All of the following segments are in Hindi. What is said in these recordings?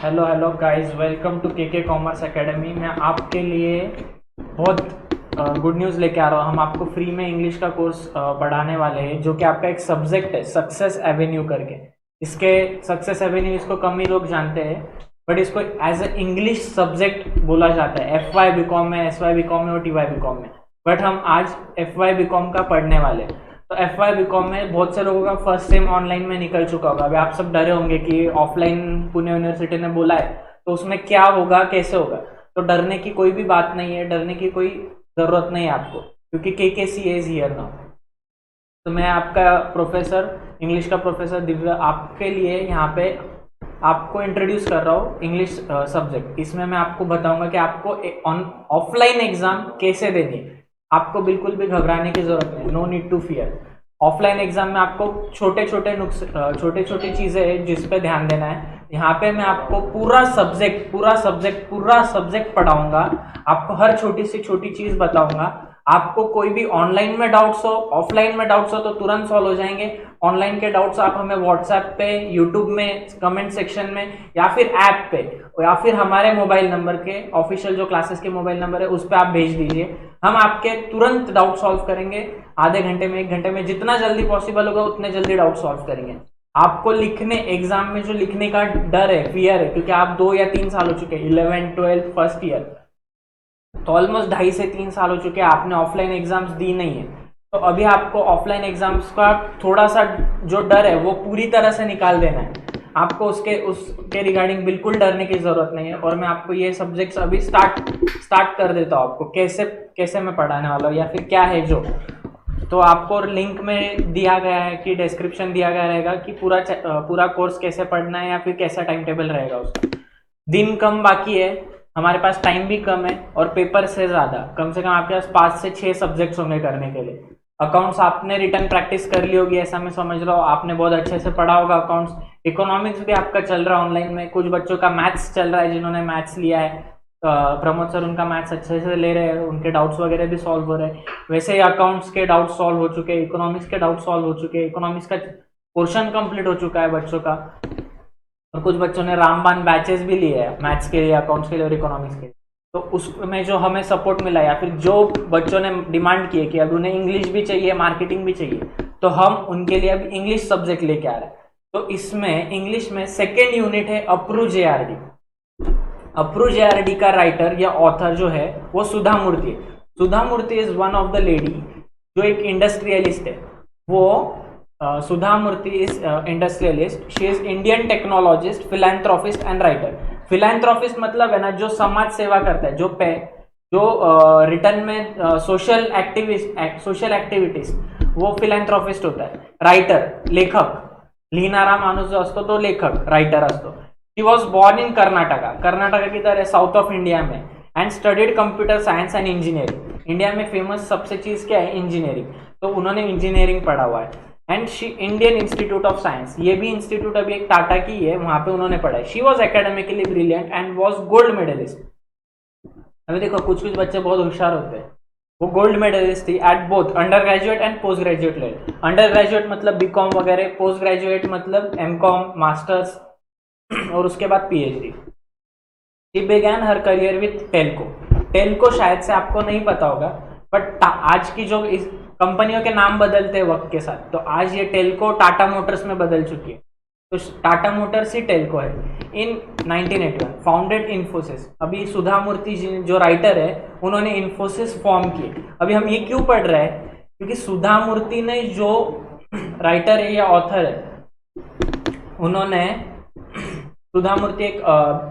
Hello hello guys, welcome to KK commerce academy. मैं आपके लिए बहुत गुड न्यूज़ लेके आ रहा हूँ। हम आपको फ्री में इंग्लिश का कोर्स पढ़ाने वाले हैं, जो कि आपका एक सब्जेक्ट है, सक्सेस एवेन्यू करके। इसके सक्सेस एवेन्यू इसको कम ही लोग जानते हैं, बट इसको एज ए इंग्लिश सब्जेक्ट बोला जाता है। एफ वाई बी कॉम में, एस वाई बी कॉम में और टी वाई बी कॉम में, बट हम आज एफ वाई बी कॉम का पढ़ने वाले हैं। तो एफ वाई बी कॉम में बहुत से लोगों का फर्स्ट सेम ऑनलाइन में निकल चुका होगा। अभी आप सब डरे होंगे कि ऑफलाइन पुणे यूनिवर्सिटी ने बोला है तो उसमें क्या होगा, कैसे होगा। तो डरने की कोई भी बात नहीं है, डरने की कोई जरूरत नहीं है आपको, क्योंकि के सी इज हियर नाउ। तो मैं आपका प्रोफेसर, इंग्लिश का प्रोफेसर दिव्या, आपके लिए यहाँ पे आपको इंट्रोड्यूस कर रहा हूँ इंग्लिश सब्जेक्ट। इसमें मैं आपको बताऊंगा कि आपको ऑफलाइन एग्जाम कैसे देनी है। आपको बिल्कुल भी घबराने की जरूरत नहीं, no need to fear. Offline exam में आपको छोटे छोटे चीजें हैं जिस पे ध्यान देना है। यहाँ पे मैं आपको पूरा सब्जेक्ट पढ़ाऊंगा। आपको हर छोटी से छोटी चीज बताऊंगा। आपको कोई भी ऑनलाइन में डाउट्स हो, ऑफलाइन में डाउट्स हो तो तुरंत सॉल्व हो जाएंगे। ऑनलाइन के डाउट्स आप हमें व्हाट्सएप पे, यूट्यूब में कमेंट सेक्शन में, या फिर ऐप पे, या फिर हमारे मोबाइल नंबर के ऑफिशियल जो क्लासेस के मोबाइल नंबर है उस पर आप भेज दीजिए। हम आपके तुरंत डाउट सॉल्व करेंगे। आधे घंटे में, 1 घंटे में, जितना जल्दी पॉसिबल होगा उतने जल्दी डाउट सॉल्व करेंगे। आपको लिखने, एग्जाम में जो लिखने का डर है, फियर है, क्योंकि आप 2 या 3 साल हो चुके हैं, 11th 12th फर्स्ट ईयर, तो ऑलमोस्ट 2.5 से 3 साल हो चुके हैं, आपने ऑफलाइन एग्जाम्स दी नहीं है। तो अभी आपको ऑफलाइन एग्जाम्स का थोड़ा सा जो डर है वो पूरी तरह से निकाल देना है। आपको उसके रिगार्डिंग बिल्कुल डरने की जरूरत नहीं है। और मैं आपको ये सब्जेक्ट्स अभी स्टार्ट कर देता हूँ। आपको कैसे मैं पढ़ाने वाला हूँ या फिर क्या है जो, तो आपको लिंक में दिया गया है कि डिस्क्रिप्शन दिया गया रहेगा कि पूरा कोर्स कैसे पढ़ना है या फिर कैसा टाइम टेबल रहेगा उसका। दिन कम बाकी है, हमारे पास टाइम भी कम है, और पेपर से ज़्यादा, कम से कम आपके पास 5 से 6 सब्जेक्ट्स होंगे करने के लिए। अकाउंट्स आपने रिटर्न प्रैक्टिस कर ली होगी, ऐसा मैं समझ रहा हूँ। आपने बहुत अच्छे से पढ़ा होगा अकाउंट्स। इकोनॉमिक्स भी आपका चल रहा है ऑनलाइन में। कुछ बच्चों का मैथ्स चल रहा है, जिन्होंने मैथ्स लिया है। प्रमोद सर उनका मैथ्स अच्छे से ले रहे हैं, उनके डाउट्स वगैरह भी सॉल्व हो रहे हैं। वैसे ही अकाउंट्स के डाउट्स सॉल्व हो चुके हैं, इकोनॉमिक्स के डाउट्स सॉल्व हो चुके हैं, इकोनॉमिक्स का पोर्शन कंप्लीट हो चुका है बच्चों का। और कुछ बच्चों ने रामबान बैचेस भी लिए हैं मैथ्स के लिए, अकाउंट्स के लिए और इकोनॉमिक्स के लिए। तो उसमें जो हमें सपोर्ट मिला, या फिर जो बच्चों ने डिमांड की है कि अब उन्हें इंग्लिश भी चाहिए, मार्केटिंग भी चाहिए, तो हम उनके लिए अब इंग्लिश सब्जेक्ट लेके आ रहे हैं। तो इसमें इंग्लिश में सेकेंड यूनिट है अप्रू जेआरडी। अप्रू जेआरडी का राइटर या ऑथर जो है वो सुधा मूर्ति है। Sudha Murthy is one of the lady जो एक इंडस्ट्रियलिस्ट है। वो Sudha Murthy is industrialist, she is Indian technologist, philanthropist and writer. Philanthropist मतलब है ना, जो समाज सेवा करता है, जो रिटर्न में सोशल एक्टिविटीज, वो फिलैंथ्रोपिस्ट होता है। राइटर, लेखक, लिहिणारा माणूस जो असतो तो लेखक, राइटर असतो। She was born in Karnataka की तरह साउथ ऑफ इंडिया में, and studied computer science and engineering. India में फेमस सबसे चीज क्या है? इंजीनियरिंग। तो उन्होंने इंजीनियरिंग पढ़ा हुआ है। And she Indian Institute of science, ये भी इंस्टीट्यूट अभी एक टाटा की है, वहां पे उन्होंने पढ़ा है। She was academically brilliant and was gold medallist. अभी देखो, कुछ कुछ बच्चे बहुत होशियार होते हैं। वो गोल्ड मेडलिस्ट थी at both under graduate and post graduate level. Under graduate मतलब बीकॉम वगैरह, पोस्ट ग्रेजुएट मतलब एमकॉम, मास्टर्स और उसके बाद PhD. She began her career with Telco. Telco शायद से आपको नहीं पता होगा, बट आज की जो इस कंपनियों के नाम बदलते हैं वक्त के साथ, तो आज ये टेल्को टाटा मोटर्स में बदल चुकी है। तो टाटा मोटर्स ही टेल्को है। इन 1981 फाउंडेड इन्फोसिस। अभी सुधा मूर्ति जी जो राइटर है, उन्होंने इन्फोसिस फॉर्म की। अभी हम ये क्यों पढ़ रहे हैं? क्योंकि सुधा मूर्ति ने, जो राइटर है या ऑथर है, उन्होंने, सुधा मूर्ति एक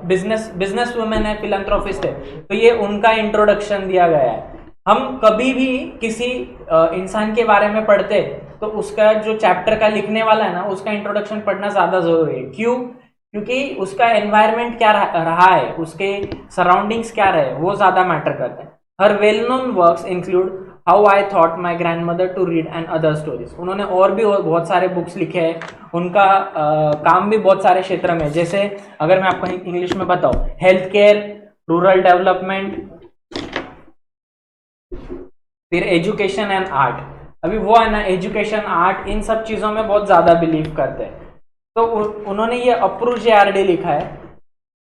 बिजनेस वुमेन है, फिलैंथ्रोपिस्ट है, तो ये उनका इंट्रोडक्शन दिया गया है। हम कभी भी किसी इंसान के बारे में पढ़ते तो उसका जो चैप्टर का लिखने वाला है ना, उसका इंट्रोडक्शन पढ़ना ज्यादा जरूरी है। क्यों? क्योंकि उसका एनवायरनमेंट क्या रहा है, उसके सराउंडिंग्स क्या रहे, वो ज्यादा मैटर करते हैं। Her well known works include how I thought my grandmother to read and other stories. उन्होंने और भी बहुत सारे बुक्स लिखे हैं। उनका काम भी बहुत सारे क्षेत्र में, जैसे अगर मैं आपको इंग्लिश में बताऊं, हेल्थ केयर, रूरल डेवलपमेंट, फिर एजुकेशन एंड आर्ट। अभी वो है ना, एजुकेशन, आर्ट, इन सब चीजों में बहुत ज्यादा बिलीव करते हैं। तो उन्होंने ये अप्रूव जेआरडी लिखा है।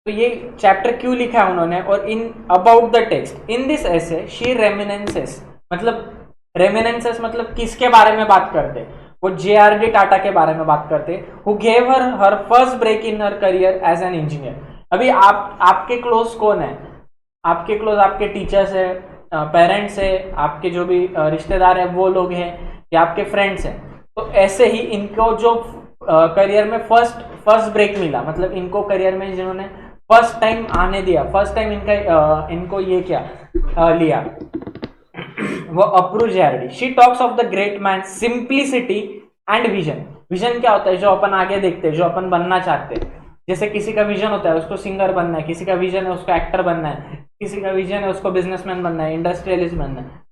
तो ये चैप्टर क्यों लिखा है उन्होंने, और in about the text in this ऐसे शी रेमिनेंसेस, मतलब रेमिनेंसेस मतलब किसके बारे में बात करते, वो जेआरडी टाटा के बारे में बात करते, who gave her her first break in her career as an engineer. अभी आपके क्लोज कौन है, आपके क्लोज आपके टीचर्स है, पेरेंट्स है, आपके जो भी रिश्तेदार है वो लोग हैं, या आपके फ्रेंड्स हैं। तो ऐसे ही इनको जो करियर में फर्स्ट ब्रेक मिला, मतलब इनको करियर में जिन्होंने फर्स्ट टाइम आने दिया, फर्स्ट टाइम इनको ये क्या लिया, वो approve JRD. She talks of the great man simplicity and vision. Vision क्या होता है, जो अपन आगे देखते हैं, जो अपन बनना चाहते हैं। जैसे किसी का विजन होता है उसको सिंगर बनना है, किसी का विजन है उसको एक्टर बनना है, किसी का विजन है उसको बिजनेसमैन बनना है, इंडस्ट्रियलिस्ट बनना है।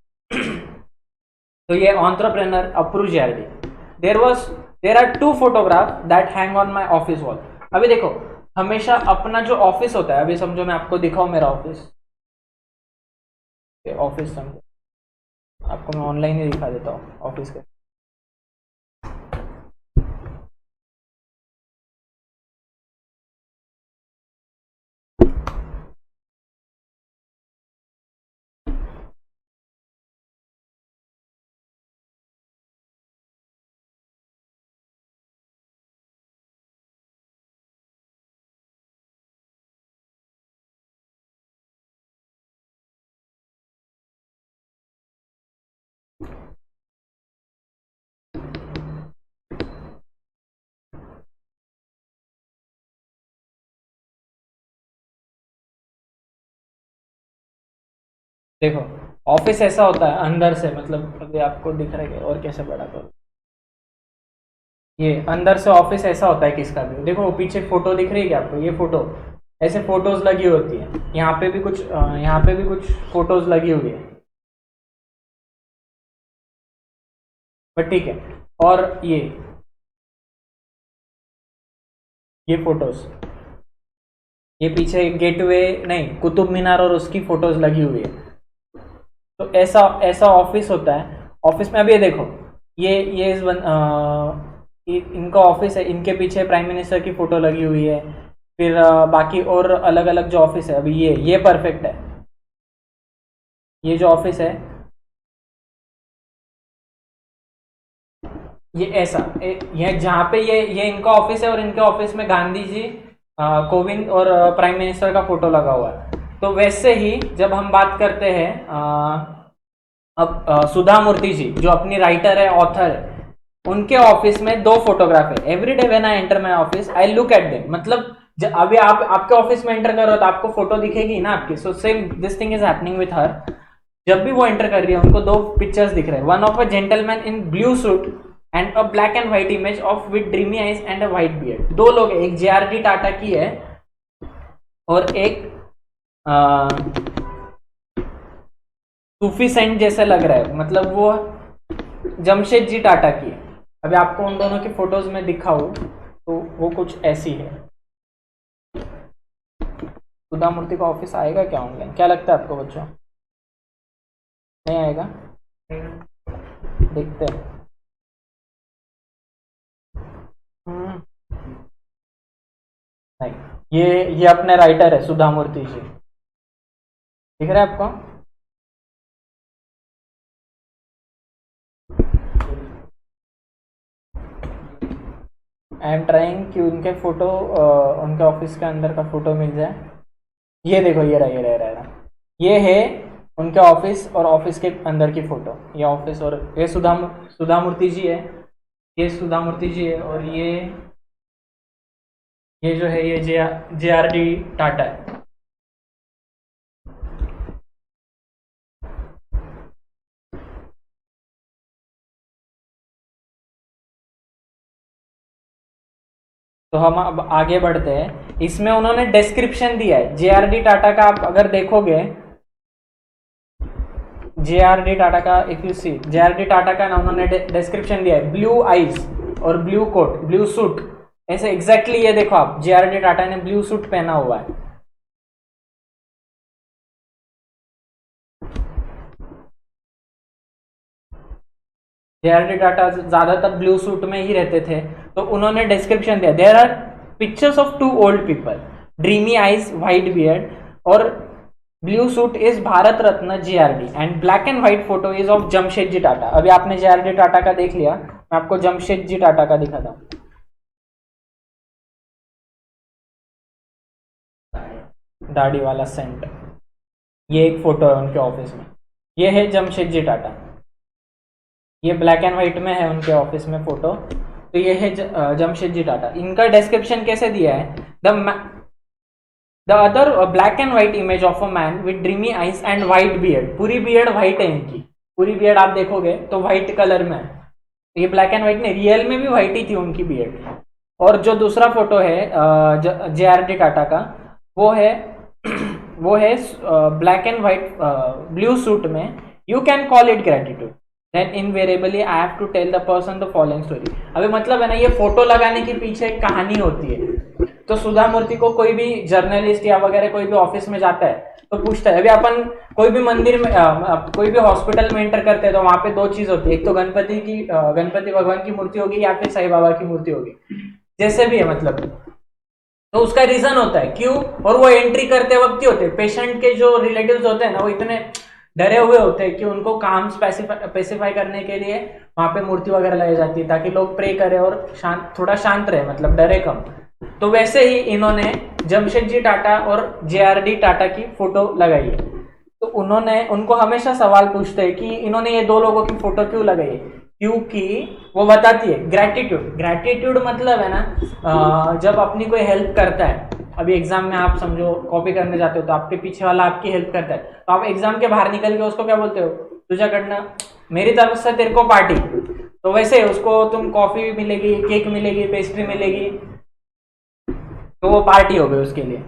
तो ये entrepreneur approve JRD. There are 2 photograph that hang on my office wall. अभी देखो, हमेशा अपना जो ऑफिस होता है, अभी समझो मैं आपको दिखाऊं मेरा ऑफिस, ऑफिस समझो, आपको मैं ऑनलाइन ही दिखा देता हूँ ऑफिस के। देखो, ऑफिस ऐसा होता है अंदर से, मतलब अभी आपको दिख रहा है और कैसे बड़ा करो, ये अंदर से ऑफिस ऐसा होता है किसका भी। देखो पीछे फोटो दिख रही है क्या आपको, ये फोटो, ऐसे फोटोज लगी होती है, यहाँ पे भी कुछ फोटोज लगी हुई है, बट ठीक है। और ये फोटोज, ये पीछे गेटवे नहीं, कुतुब मीनार और उसकी फोटोज लगी हुई है। तो ऐसा ऐसा ऑफिस होता है। ऑफिस में अभी ये देखो, ये इनका ऑफिस है, इनके पीछे प्राइम मिनिस्टर की फोटो लगी हुई है। फिर बाकी और अलग अलग जो ऑफिस है, अभी ये परफेक्ट है, ये जो ऑफिस है ये ऐसा, ये जहाँ पे ये इनका ऑफिस है, और इनके ऑफिस में गांधी जी, कोविंद और प्राइम मिनिस्टर का फोटो लगा हुआ है। तो वैसे ही जब हम बात करते हैं, अब सुधा मूर्ति जी जो अपनी राइटर है, ऑथर है, उनके ऑफिस में 2 फोटोग्राफ है। Every day when I enter my office I look at them, मतलब अभी आप आपके ऑफिस में एंटर कर रहे हो तो आपको फोटो दिखेगी ना आपकी। So same this thing is happening with her. जब भी वो एंटर कर रही है उनको 2 पिक्चर्स दिख रहे हैं, one of a gentleman in blue suit and a black and white image of with dreamy eyes and a white beard. 2 लोग हैं, एक जेआरडी टाटा की है और एक सूफी सेंट जैसे लग रहा है, मतलब वो जमशेद जी टाटा की है। अभी आपको उन दोनों की फोटोज में दिखाऊं तो वो कुछ ऐसी है। सुधा मूर्ति का ऑफिस आएगा क्या ऑनलाइन, क्या लगता है आपको बच्चों, नहीं आएगा? देखते हैं। नहीं, ये अपने राइटर है सुधा मूर्ति जी, दिख रहा है आपको? आई एम ट्राइंग कि उनके फोटो, उनके ऑफिस के अंदर का फोटो मिल जाए। ये देखो, ये रहा ये है उनके ऑफिस और ऑफिस के अंदर की फोटो। ये ऑफिस और ये सुधा मूर्ति जी है, ये सुधा मूर्ति जी है, और ये जो है ये जे आर डी टाटा है। तो हम अब आगे बढ़ते हैं। इसमें उन्होंने डिस्क्रिप्शन दिया है जेआरडी टाटा का, आप अगर देखोगे जेआरडी टाटा का, if you see JRD Tata का ना, उन्होंने डिस्क्रिप्शन दिया है ब्लू आईज और ब्लू कोट, ब्लू सूट, ऐसे एग्जैक्टली ये देखो आप, जेआरडी टाटा ने ब्लू सूट पहना हुआ है। JRD टाटा ज्यादातर ब्लू सूट में ही रहते थे, तो उन्होंने डिस्क्रिप्शन दिया, there are pictures of two old people, dreamy eyes, white beard, और blue suit is Bharat Ratna JRD, and black and white photo is of Jamshedji Tata. अभी आपने JRD टाटा का देख लिया, मैं आपको जमशेदजी टाटा का दिखाता हूँ। दाढ़ी वाला सेंट, ये एक फोटो है उनके ऑफिस में, ये है जमशेदजी टाटा, ये ब्लैक एंड व्हाइट में है उनके ऑफिस में फोटो, तो ये है जमशेदजी टाटा। इनका डिस्क्रिप्शन कैसे दिया है, the other black and white image of a man with dreamy eyes and white beard, पूरी बियर्ड व्हाइट है इनकी, पूरी बियर्ड आप देखोगे तो व्हाइट कलर में है, ये ब्लैक एंड व्हाइट नहीं, रियल में भी व्हाइट ही थी उनकी बियर्ड। और जो दूसरा फोटो है JRD टाटा का, वो है वो है black and white blue suit में, you can call it gratitude, then invariably I have to tell the person the following story. अभी मतलब है ना, ये फोटो लगाने के पीछे एक कहानी होती है। तो सुधा मूर्ति को कोई भी जर्नलिस्ट या वगैरह कोई भी ऑफिस में जाता है तो पूछता है, अभी अपन कोई भी मंदिर में कोई भी हॉस्पिटल में एंटर करते हैं तो वहां पे दो चीज होती है, एक तो गणपति भगवान की मूर्ति होगी या फिर साईं बाबा की मूर्ति होगी, जैसे भी है मतलब, तो उसका रीजन होता है क्यों, और वो एंट्री करते वक्त ही होते हैं, पेशेंट के जो रिलेटिव्स होते हैं ना वो इतने डरे हुए होते हैं कि उनको काम स्पेसिफाई करने के लिए वहां पे मूर्ति वगैरह लगाई जाती है ताकि लोग प्रे करें और थोड़ा शांत रहे, मतलब डरे कम। तो वैसे ही इन्होंने जमशेदजी टाटा और JRD टाटा की फोटो लगाई है। तो उनको हमेशा सवाल पूछते हैं कि इन्होंने ये दो लोगों की फोटो क्यों लगाई है, क्योंकि वो बताती है ग्रेटिट्यूड मतलब है ना, जब अपनी कोई हेल्प करता है, अभी एग्जाम में आप समझो कॉपी करने जाते हो तो आपके पीछे वाला आपकी हेल्प करता है, तो आप एग्जाम के बाहर निकल के उसको क्या बोलते हो, तुझ्याकडनं मेरी तरफ से तेरे को पार्टी, तो वैसे उसको तुम कॉफी मिलेगी, केक मिलेगी, पेस्ट्री मिलेगी, तो वो पार्टी हो गई उसके लिए।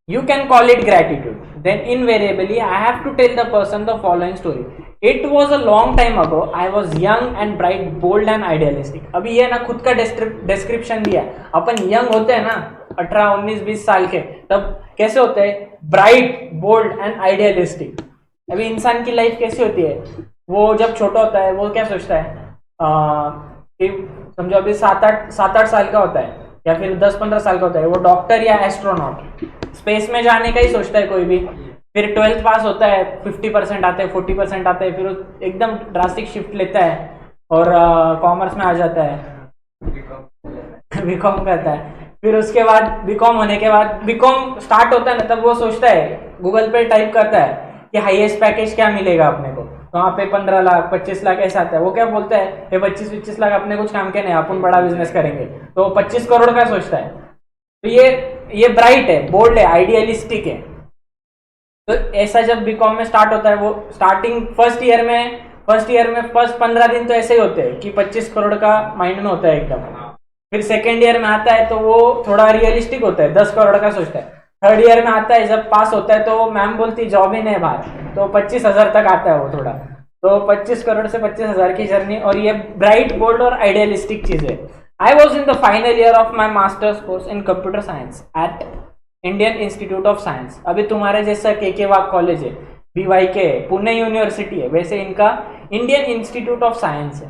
You can call it gratitude. Then invariably I have to tell the person the following story. It was a long time ago. I was young and bright, bold and idealistic. अभी ये ना खुद का डिस्क्रिप्शन दिया। अपन यंग होते हैं ना 18, 19, 20 साल के, तब कैसे होते हैं, ब्राइट, बोल्ड एंड आइडियलिस्टिक। अभी इंसान की लाइफ कैसी होती है, वो जब छोटा होता है वो क्या सोचता है कि समझो अभी 7-8 साल का होता है या फिर 10-15 साल का होता है, वो डॉक्टर या एस्ट्रोनॉट स्पेस में जाने का ही सोचता है कोई भी। फिर 12th पास होता है, 50% आते हैं, 40% आते हैं, फिर एकदम ड्रास्टिक शिफ्ट लेता है और कॉमर्स में आ जाता है, बीकॉम करता है। फिर उसके बाद बीकॉम होने के बाद बीकॉम स्टार्ट होता है ना, तब वो सोचता है, गूगल पे टाइप करता है कि हाईएस्ट पैकेज क्या मिलेगा अपने को, तो वहाँ पे 15 लाख 25 लाख ऐसा आता है। वो क्या बोलता है, ये 25-25 लाख अपने कुछ काम के नहीं, अपन बड़ा बिजनेस करेंगे, तो 25 करोड़ का सोचता है। तो ये ब्राइट है, बोल्ड है, आइडियलिस्टिक है। तो ऐसा जब बीकॉम में स्टार्ट होता है, वो स्टार्टिंग फर्स्ट ईयर में फर्स्ट 15 दिन तो ऐसे ही होते हैं कि 25 करोड़ का माइंड में होता है एकदम। फिर सेकेंड ईयर में आता है तो वो थोड़ा रियलिस्टिक होता है, 10 करोड़ का सोचता है। थर्ड ईयर में आता है, जब पास होता है तो मैम बोलती जॉब ही नहीं बाहर, तो 25,000 तक आता है वो थोड़ा, तो 25 करोड़ से 25,000 की जर्नी। और ये ब्राइट, बोल्ड और आइडियलिस्टिक चीज है। I was in the final year of my master's course in computer science at Indian Institute of Science. अभी तुम्हारे जैसा के वाग कॉलेज है, BYK पुणे यूनिवर्सिटी है, वैसे इनका इंडियन इंस्टीट्यूट ऑफ साइंस है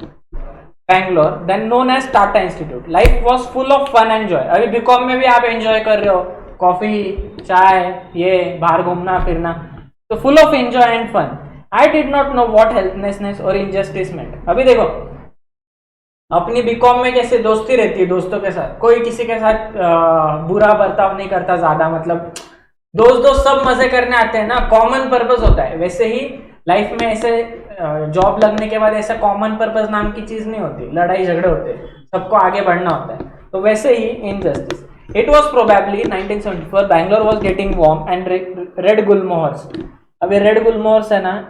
Bangalore, then known as Tata institute. Life was full of fun and joy. अभी बीकॉम में भी आप एंजॉय कर रहे हो, कॉफी, चाय, ये बाहर घूमना फिरना, तो full of enjoy and fun. I did not know what helplessness और इनजस्टिस मेंट। अभी देखो अपनी बीकॉम में कैसे दोस्ती रहती है, दोस्तों के साथ कोई किसी के साथ बुरा बर्ताव नहीं करता ज्यादा, मतलब दोस्त सब मजे करने आते हैं ना, कॉमन पर्पस होता है। वैसे ही लाइफ में ऐसे जॉब लगने के बाद ऐसा कॉमन पर्पस नाम की चीज नहीं होती, लड़ाई झगड़े होते हैं, सबको आगे बढ़ना होता है। तो वैसे ही injustice. It was probably 1974, Bangalore was getting warm and red gulmohars. अभी रेड गुलमोहर्स है ना,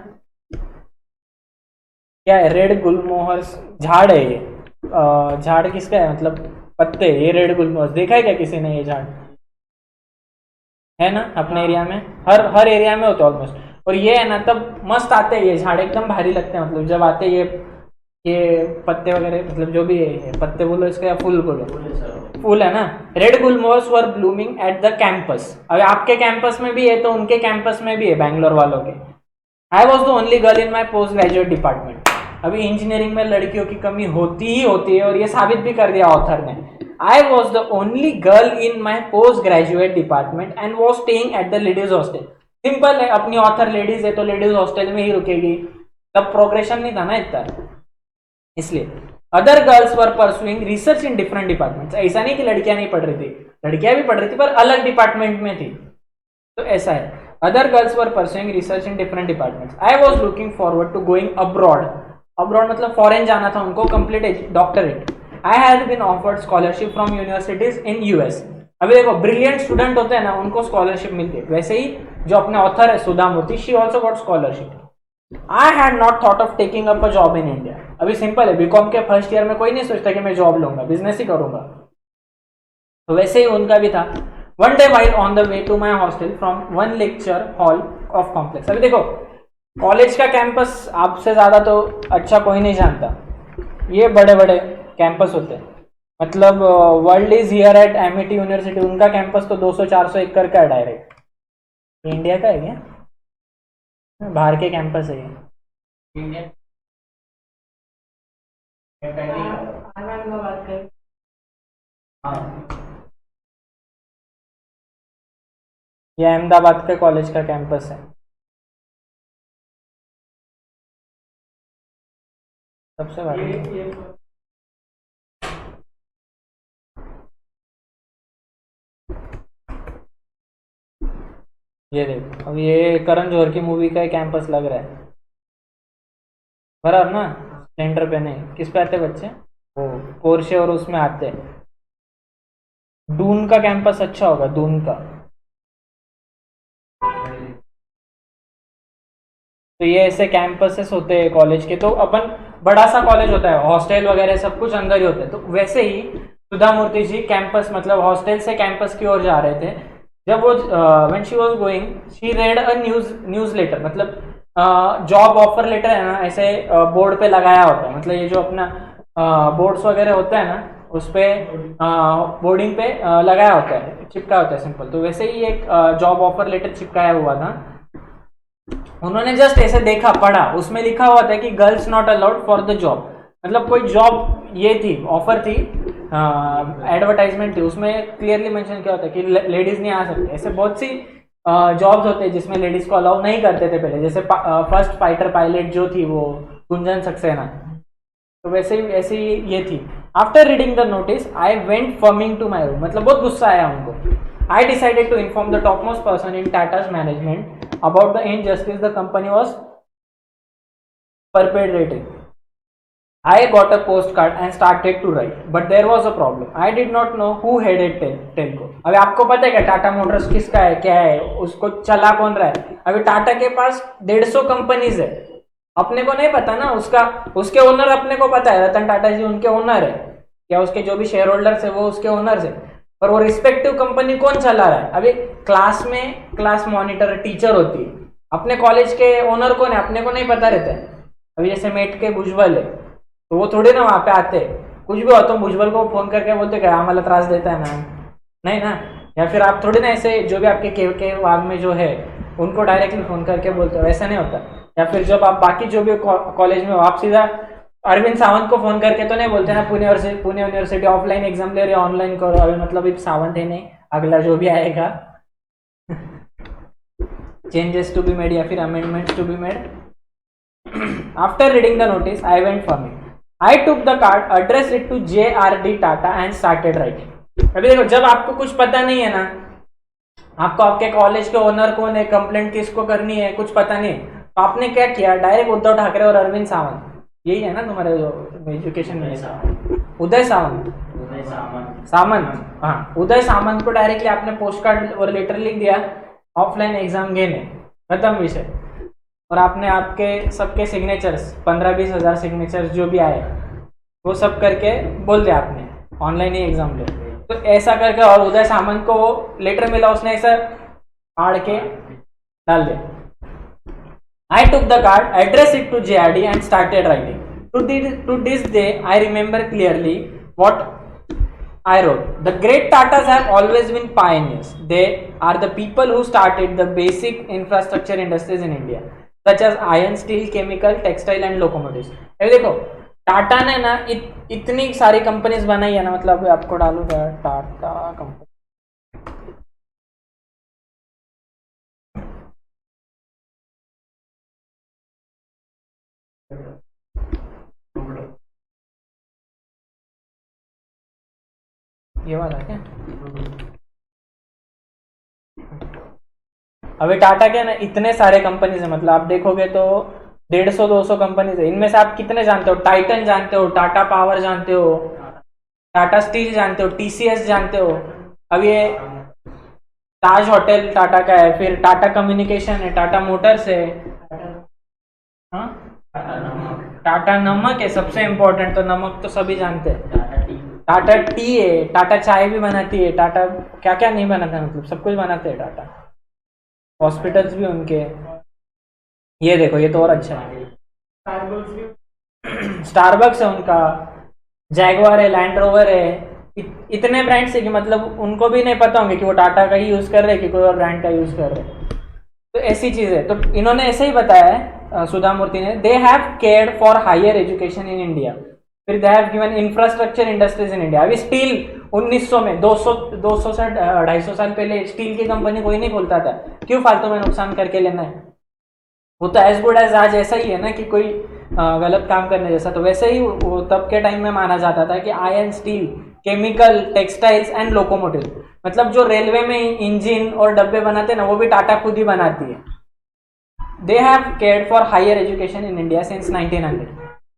क्या है रेड गुलमोहर्स, झाड़ है ये, झाड़ किसका है, मतलब पत्ते, ये रेड गुलमोहर देखा है क्या किसी ने, ये झाड़ है ना अपने एरिया में, हर एरिया में होता है ऑलमोस्ट। और ये है ना तब मस्त आते हैं ये झाड़, एकदम भारी लगते हैं, मतलब जब आते हैं ये पत्ते वगैरह, मतलब जो भी है पत्ते बोलो इसका या फूल बोलो, फूल है ना। Red gulmohars were blooming at the campus. अगर आपके कैंपस में भी है तो उनके कैंपस में भी है, बैंगलोर वालों के। I was the only girl in my post graduate department. अभी इंजीनियरिंग में लड़कियों की कमी होती ही होती है और ये साबित भी कर दिया ऑथर ने। I was the only girl in my post graduate department and was staying at the ladies hostel. Simple है, अपनी ऑथर लेडीज है तो लेडीज हॉस्टल में ही रुकेगी, तब प्रोग्रेशन नहीं था ना इतना, इसलिए। Other girls were pursuing research in different departments. ऐसा नहीं कि लड़कियां नहीं पढ़ रही थी, लड़कियां भी पढ़ रही थी पर अलग डिपार्टमेंट में थी, तो ऐसा है। Other girls were pursuing research in different departments. I was looking forward to going abroad. Abroad मतलब फॉरेन जाना था उनको, complete doctorate. I had been offered scholarship from universities in US. अभी देखो, ब्रिलियंट स्टूडेंट होते हैं ना, उनको स्कॉलरशिप मिलती है। वैसे ही जो अपने ऑथर है Sudha Murthy, she also got scholarship. I had not thought of taking up a job in India. अभी सिंपल है, बीकॉम के फर्स्ट ईयर में कोई नहीं सोचता कि मैं जॉब लूंगा, बिजनेस ही करूंगा, तो वैसे ही उनका भी था। One day while on the way to my hostel from one lecture hall of complex। अभी देखो, कॉलेज का कैंपस आपसे ज्यादा तो अच्छा कोई नहीं जानता, ये बड़े बड़े कैंपस होते हैं। मतलब world is here eight MIT university, उनका कैंपस तो 200-400 एकड़ का है डायरेक्ट। इंडिया का है क्या? बाहर के कैंपस है ये। ये अहमदाबाद के कॉलेज का कैंपस है, सबसे बड़ा। ये देखो, अब ये करण जौहर की मूवी का कैंपस लग रहा है, बराबर ना? स्प्लेंडर पे नहीं, किस पे आते बच्चे? वो पोर्शे और उसमें आते हैं। डून का कैंपस अच्छा होगा, डून का। तो ये ऐसे कैंपसेस होते हैं कॉलेज के, तो अपन बड़ा सा कॉलेज होता है, हॉस्टल वगैरह सब कुछ अंदर ही होता है। तो वैसे ही सुधा मूर्ति जी कैंपस, मतलब हॉस्टल से कैंपस की ओर जा रहे थे। जब वो when she was going, she read a newsletter, मतलब जॉब ऑफर लेटर है ना, ऐसे बोर्ड पे लगाया होता है। मतलब ये जो अपना बोर्ड्स वगैरह होता है ना, उस पे बोर्डिंग पे लगाया होता है, चिपका होता है, सिंपल। तो वैसे ही एक जॉब ऑफर लेटर चिपकाया हुआ था। उन्होंने जस्ट ऐसे देखा, पढ़ा, उसमें लिखा हुआ था कि girls not allowed for the job. मतलब कोई जॉब ये थी, ऑफर थी, एडवर्टाइजमेंट थी, उसमें क्लियरली मेंशन किया होता है कि लेडीज नहीं आ सकती। ऐसे बहुत सी जॉब्स होते हैं जिसमें लेडीज को अलाउ नहीं करते थे पहले, जैसे फर्स्ट फाइटर पायलट जो थी वो गुंजन सक्सेना, तो वैसे ही ये थी। After reading the notice I went fuming to my room. मतलब बहुत गुस्सा आया उनको। I decided to inform the topmost person in Tata's management about the injustice the company was perpetrating. I got a postcard and started to write, but there was a problem. I did not know who headed Telco. अभी आपको पता है क्या टाटा मोटर्स किसका है, क्या है, उसको चला कौन रहा है? अभी टाटा के पास 150 कंपनीज है, अपने को नहीं पता ना। उसके ओनर अपने को पता है, रतन टाटा जी उनके ओनर है, या उसके जो भी शेयर होल्डर्स है वो उसके ओनर्स है, पर वो रिस्पेक्टिव कंपनी कौन चला रहा है? अभी क्लास में क्लास मॉनिटर टीचर होती है, अपने कॉलेज के ओनर कौन है अपने को नहीं पता रहता है। अभी जैसे मेट के भुजबल है, तो वो थोड़ी ना वहां पे आते, कुछ भी हो तो भुजबल को फोन करके बोलते क्या आम्हाला त्रास देता है मैम, नहीं ना। या फिर आप थोड़ी ना ऐसे जो भी आपके के वाग में जो है उनको डायरेक्टली फोन करके बोलते हो, ऐसा नहीं होता। या फिर जब आप बाकी जो भी कॉलेज में हो, आप सीधा अरविंद सावंत को फोन करके तो नहीं बोलते ना, पुणे यूनिवर्सिटी ऑफलाइन एग्जाम ले रहे ऑनलाइन करो। अभी मतलब एक सावंत है नहीं, अगला जो भी आएगा चेंजेस टू बी मेड या फिर amendments to be made. After reading the notice I went for me, I took the card, address it to JRD Tata and started writing. अभी देखो, जब आपको कुछ पता नहीं है ना, आपको आपके कॉलेज के ओनर कौन है, कंप्लेंट किसको करनी है, कुछ पता नहीं, तो आपने क्या किया, डायरेक्ट उद्धव ठाकरे और अरविंद सावंत, यही है ना तुम्हारे जो एजुकेशन मिनिस्टर, उदय सामंत, हाँ, उदय सामंत को डायरेक्टली आपने पोस्ट कार्ड और लेटर लिख दिया, ऑफलाइन एग्जाम घेने, खत्म विषय। और आपने आपके सबके सिग्नेचर्स 15-20 हज़ार सिग्नेचर्स जो भी आए वो सब करके बोल दिया आपने ऑनलाइन ही एग्जाम लो। तो ऐसा करके, और उदय सामंत को वो लेटर मिला, उसने ऐसा फाड़ के डाल दिया। I took the card, addressed it to JRD and started writing. To this day, I remember clearly what I wrote. The great Tatas have always been pioneers. They are the people who started the basic infrastructure industries in India. Such as iron, steel, chemical, textile and locomotives. अभी देखो टाटा ने ना इतनी सारी कंपनीज बनाई है ना, मतलब आपको डालूंगा टाटा कंपनी। ये वाला क्या? अभी टाटा के ना इतने सारे कंपनीज है, मतलब आप देखोगे तो 150-200 कंपनीज है। इनमें से आप कितने जानते हो? टाइटन जानते हो, टाटा पावर जानते हो, टाटा स्टील जानते हो, टीसीएस जानते हो। अब ये ताज होटल टाटा का है, फिर टाटा कम्युनिकेशन है, टाटा मोटर्स है, हाँ टाटा नमक है सबसे इम्पोर्टेंट, तो नमक तो सभी जानते हैं। टाटा टी है, टाटा चाय भी बनाती है, टाटा क्या क्या नहीं बनाता है, मतलब सब कुछ बनाते हैं टाटा। हॉस्पिटल्स भी उनके। ये देखो ये तो और अच्छा है, स्टारबक्स है उनका, जैगवार है, लैंड रोवर है। इतने ब्रांड्स है कि मतलब उनको भी नहीं पता होंगे कि वो टाटा का ही यूज कर रहे हैं कि कोई और ब्रांड का यूज कर रहे हैं। तो ऐसी चीज है। तो इन्होंने ऐसे ही बताया है सुधा मूर्ति ने, they have cared for higher education in India, फिर they have given infrastructure industries in India. अभी स्टील 1900 में 200 से 250 साल पहले स्टील की कंपनी कोई नहीं खोलता था, क्यों फालतू में नुकसान करके लेना है? वो तो एज गुड एज आज ऐसा ही है ना कि कोई गलत काम करने जैसा। तो वैसे ही वो तब के टाइम में माना जाता था कि iron, steel, chemical, textiles and locomotive, मतलब जो रेलवे में इंजन और डब्बे बनाते हैं ना, वो भी टाटा खुद ही बनाती है। They have cared for higher education in India since 1900।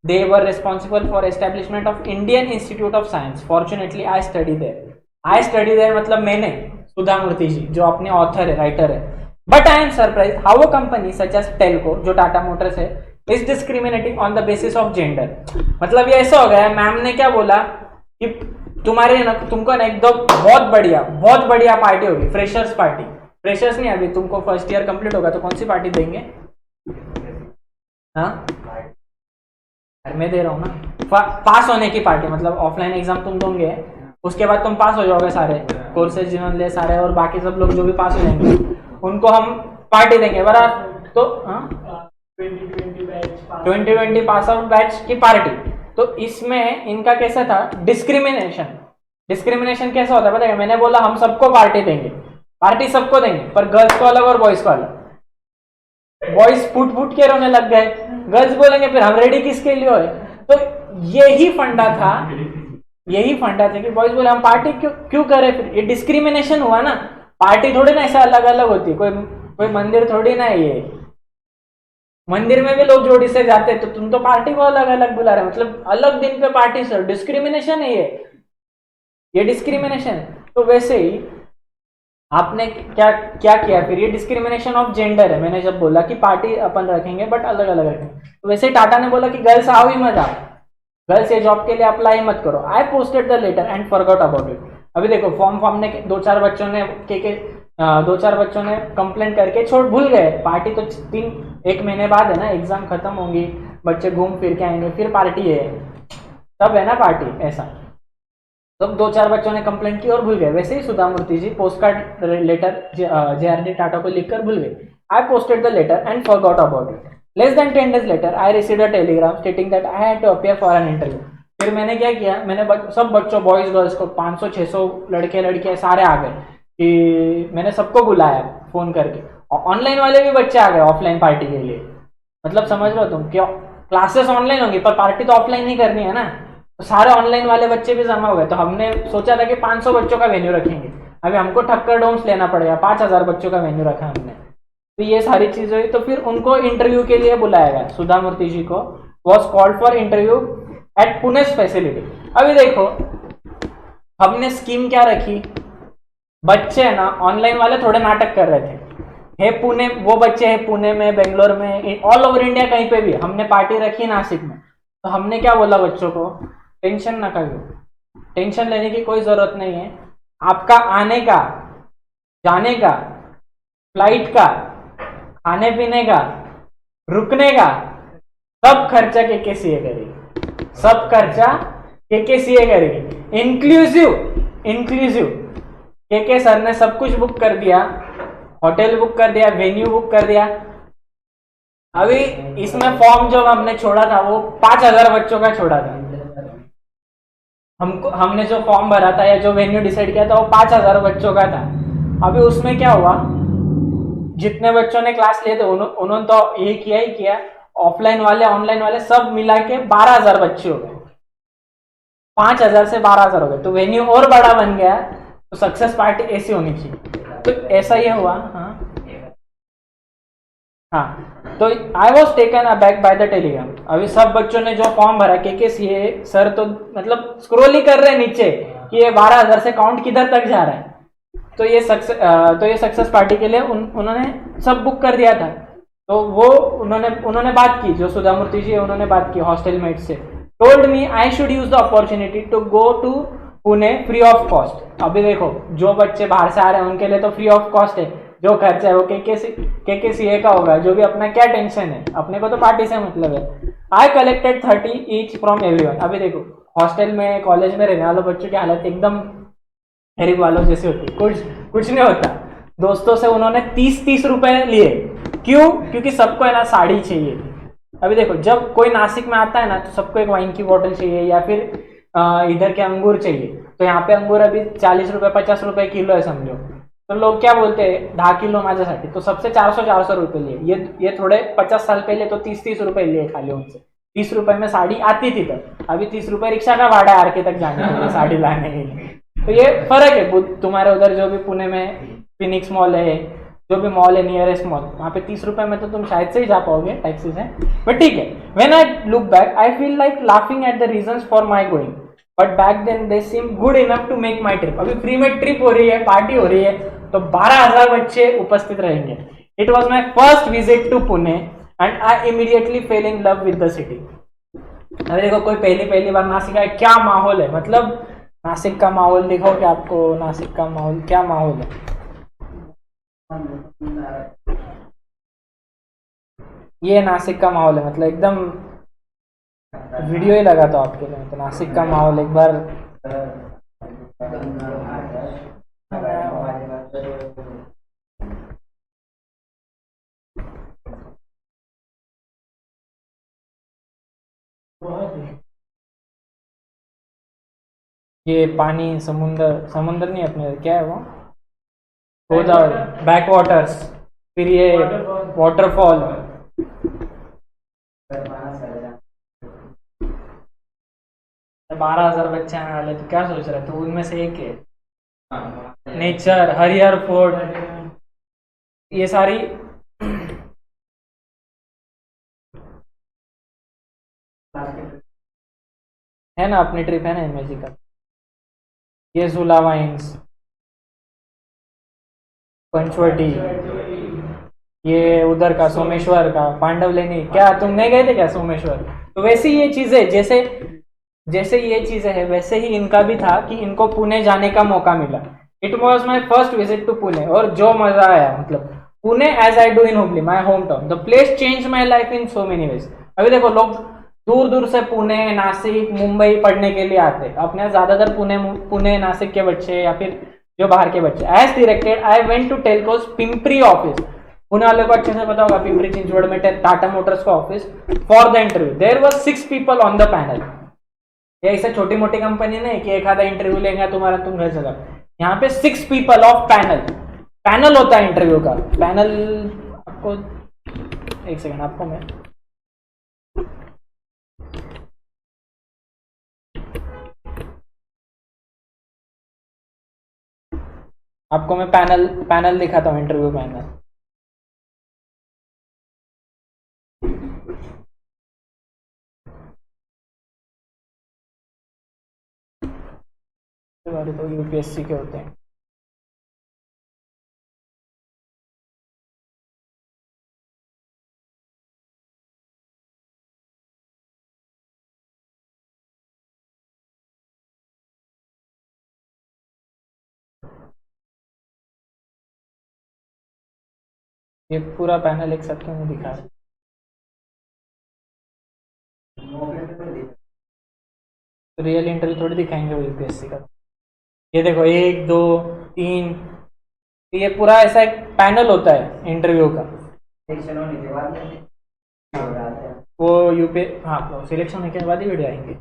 They were responsible for establishment of Indian Institute of Science. Fortunately I study there. I study there मतलब मैंने, सुधा मूर्ति जी जो अपने ऑथर है, राइटर है। But I am surprise how a company such as Telco, जो टाटा मोटर्स है, is discriminating on the basis of gender. मतलब ये ऐसा हो गया, मैम ने क्या बोला कि तुम्हारे ना, तुमको ना एकदम बहुत बढ़िया पार्टी होगी, फ्रेशर्स पार्टी। फ्रेशर्स नहीं, अभी तुमको फर्स्ट ईयर कंप्लीट होगा तो कौन सी पार्टी देंगे? हाँ मैं दे रहा हूँ ना, पास होने की पार्टी, मतलब ऑफलाइन एग्जाम तुम दोगे, उसके बाद तुम पास हो जाओगे सारे कोर्सेज जिन्होंने ले सारे, और बाकी सब लोग जो भी पास हो जाएंगे उनको हम पार्टी देंगे बराबर। तो 2020 पास आउट बैच की पार्टी। तो इसमें इनका कैसा था, डिस्क्रिमिनेशन कैसा होता है पता है? मैंने बोला हम सबको पार्टी देंगे, पार्टी सबको देंगे, पर गर्ल्स को अलग और बॉयज को अलग। बॉयज फूट के रोने लग गए, गर्ल्स बोलेंगे फिर हम रेडी किसके लिए होए? तो यही फंडा था कि बॉयज बोले हम पार्टी क्यों करें? फिर ये डिस्क्रिमिनेशन हुआ ना। पार्टी थोड़ी ना ऐसा अलग अलग होती है, कोई मंदिर थोड़ी ना है ये। मंदिर में भी लोग जोड़ी से जाते हैं, तो तुम तो पार्टी को अलग अलग बुला रहे हो, मतलब अलग दिन पे पार्टी। सर डिस्क्रिमिनेशन है ये डिस्क्रिमिनेशन। तो वैसे ही आपने क्या क्या किया फिर, ये डिस्क्रिमिनेशन ऑफ जेंडर है। मैंने जब बोला कि पार्टी अपन रखेंगे बट अलग अलग रखेंगे, तो वैसे ही टाटा ने बोला कि गर्ल्स आओ ही मत आओ, गर्ल्स ये जॉब के लिए अप्लाई मत करो। I posted the letter and forgot about it. अभी देखो फॉर्म ने दो चार बच्चों ने कंप्लेंट करके छोड़ भूल गए। पार्टी तो 1 महीने बाद है ना, एग्जाम खत्म होंगी, बच्चे घूम फिर के आएंगे, फिर पार्टी है, तब है ना पार्टी। ऐसा तो 2-4 बच्चों ने कंप्लेंट की और भूल गए। वैसे ही सुधा मूर्ति ji postcard letter JRD Tata को लिखकर भूल गए। I posted the letter and forgot about it. Less than 10 days later, I received a telegram stating that I had to appear for an interview. फिर मैंने क्या किया, मैंने सब बच्चों, बॉयज गर्ल्स को 500-600 लड़के लड़कियां सारे आ गए कि मैंने सबको बुलाया फोन करके। ऑनलाइन वाले भी बच्चे आ गए ऑफलाइन पार्टी के लिए। मतलब समझ लो तुम, क्यों क्लासेस ऑनलाइन होंगी पर पार्टी तो ऑफलाइन नहीं करनी है ना, तो सारे ऑनलाइन वाले बच्चे भी जमा हो गए। तो हमने सोचा था कि 500 बच्चों का वेन्यू रखेंगे, अभी हमको ठक्कर डोम्स लेना पड़ेगा, 5000 बच्चों का वेन्यू रखा हमने। तो ये सारी चीजें हुई, तो फिर उनको इंटरव्यू के लिए बुलाया गया। सुधा मूर्ति जी को was called for interview at Pune facility. अभी देखो हमने स्कीम क्या रखी, बच्चे है ना ऑनलाइन वाले थोड़े नाटक कर रहे थे, है पुणे, वो बच्चे हैं पुणे में, बेंगलोर में, ऑल ओवर इंडिया कहीं पे भी। हमने पार्टी रखी नासिक में, तो हमने क्या बोला बच्चों को, टेंशन ना करो, टेंशन लेने की कोई जरूरत नहीं है। आपका आने का, जाने का, फ्लाइट का, खाने पीने का, रुकने का, सब खर्चा के सीए करेगी, सब खर्चा के सीए करेगी, इंक्लूसिव के सर ने सब कुछ बुक कर दिया, होटल बुक कर दिया, वेन्यू बुक कर दिया, अभी इसमें फॉर्म जो हमने छोड़ा था वो 5,000 बच्चों का छोड़ा था। हमने जो फॉर्म भरा था या जो वेन्यू डिसाइड किया था वो 5,000 बच्चों का था। अभी उसमें क्या हुआ, जितने बच्चों ने क्लास लिए थे उन्होंने तो ये किया ही किया, ऑफलाइन वाले ऑनलाइन वाले सब मिला के 12,000 बच्चे हो गए। 5,000 से 12,000 हो गए, तो वेन्यू और बड़ा बन गया। तो सक्सेस पार्टी ऐसी होनी चाहिए। तो ऐसा ये हुआ। हाँ हाँ, तो I was taken aback by the Telegram. अभी सब बच्चों ने जो फॉर्म भरा के सीए सर, तो मतलब स्क्रोल ही कर रहे हैं नीचे कि ये 12,000 से काउंट किधर तक जा रहा है। तो ये सक्सेस पार्टी के लिए उन्होंने सब बुक कर दिया था। तो वो उन्होंने बात की, जो सुधा मूर्ति जी है उन्होंने बात की हॉस्टल मेट से। Told me I should use the opportunity to go to Pune free of cost. अभी देखो, जो बच्चे बाहर से आ रहे हैं उनके लिए तो फ्री ऑफ कॉस्ट है, जो खर्चा है वो के सीए का होगा। जो भी अपना क्या टेंशन है, अपने को तो पार्टी से मतलब है। I collected 30 each from everyone. अभी देखो, हॉस्टल में कॉलेज में रहने वालों बच्चों की हालत एकदम गरीब वालों जैसी होती, कुछ नहीं होता। दोस्तों से उन्होंने 30-30 रुपए लिए। क्यों? क्योंकि सबको है ना साड़ी चाहिए। अभी देखो, जब कोई नासिक में आता है ना तो सबको एक वाइन की बोतल चाहिए या फिर इधर के अंगूर चाहिए। तो यहाँ पे अंगूर अभी 40 रुपए 50 रुपए किलो है समझो। तो लोग क्या बोलते हैं, 10 किलो माझ्यासाठी, तो सबसे 400 रुपए लिए। ये थोड़े 50 साल पहले तो 30-30 रुपए लिए खाली उनसे। 30 रुपए में साड़ी आती थी तब। अभी 30 रुपए रिक्शा का भाड़ा आर के तक जाने के लिए, साड़ी लाने के लिए। तो ये फर्क है। तुम्हारे उधर जो भी पुणे में फिनिक्स मॉल है, जो भी मॉल है नियरेस्ट मॉल, वहाँ पे 30 रुपए में तो तुम शायद से ही जा पाओगे, टैक्सी से। बट ठीक है, when I look back I feel like laughing at the reasons for my going, but back then they seem good enough to make my trip. अभी फ्री में ट्रिप हो रही है, पार्टी हो रही है, तो 12,000 बच्चे उपस्थित रहेंगे। It was my first visit to Pune and I immediately fell in love with the city. अभी देखो, कोई पहली बार नासिक आए, क्या माहौल है, मतलब नासिक का माहौल दिखाओ कि आपको नासिक का माहौल क्या माहौल है। ये नासिक का माहौल है, मतलब एकदम वीडियो ही लगा था आपके लिए। तो नासिक का माहौल एक बार ये पानी, समुंदर नहीं, अपने क्या है वो, गोदावरी बैक वाटर्स, फिर ये वाटरफॉल। 12,000 बच्चे आने वाले, तो क्या सोच रहे, तो उनमें से एक है नेचर, हरिहर फोर्ट, ये सारी है ना, अपनी ट्रिप है ना इमेजी का। ये झूला वाइन्स, पंचवटी, ये उधर का सोमेश्वर का पांडवलेनी। क्या तुम नहीं गए थे क्या सोमेश्वर? तो वैसे ही ये चीजें, जैसे ये चीजें है वैसे ही इनका भी था कि इनको पुणे जाने का मौका मिला। It was my first visit to Pune, और जो मजा आया, मतलब Pune as I do in Hubli my home town, the place change my life in so many ways. अभी देखो, लोग दूर दूर से पुणे, नासिक, मुंबई पढ़ने के लिए आते हैं। अपने ज्यादातर पुणे नासिक के बच्चे या फिर जो बाहर के बच्चे। As directed I went to Telco's Pimpri office. Pune वाले को अच्छे से पता होगा, पिंपरी चिंचवड़ में टाटा मोटर्स का office. For the interview there was 6 people on the panel. ये ऐसे छोटी मोटी कंपनी नहीं कि एक आधा इंटरव्यू लेंगे तुम्हारा, तुम घर चला। यहाँ पे 6 पीपल ऑफ पैनल होता है इंटरव्यू का। पैनल आपको एक सेकंड, आपको मैं पैनल दिखाता हूँ, इंटरव्यू पैनल। तो यूपीएससी के होते हैं। ये पूरा पैनल एक साथ क्यों नहीं दिखा रहा? रियल इंटरव्यू थोड़ी दिखाएंगे वो यूपीएससी का। ये देखो, 1 2 3, ये पूरा ऐसा एक पैनल होता है इंटरव्यू का। वो यूपी, हाँ तो सिलेक्शन होने के बाद ही वीडियो आएंगे।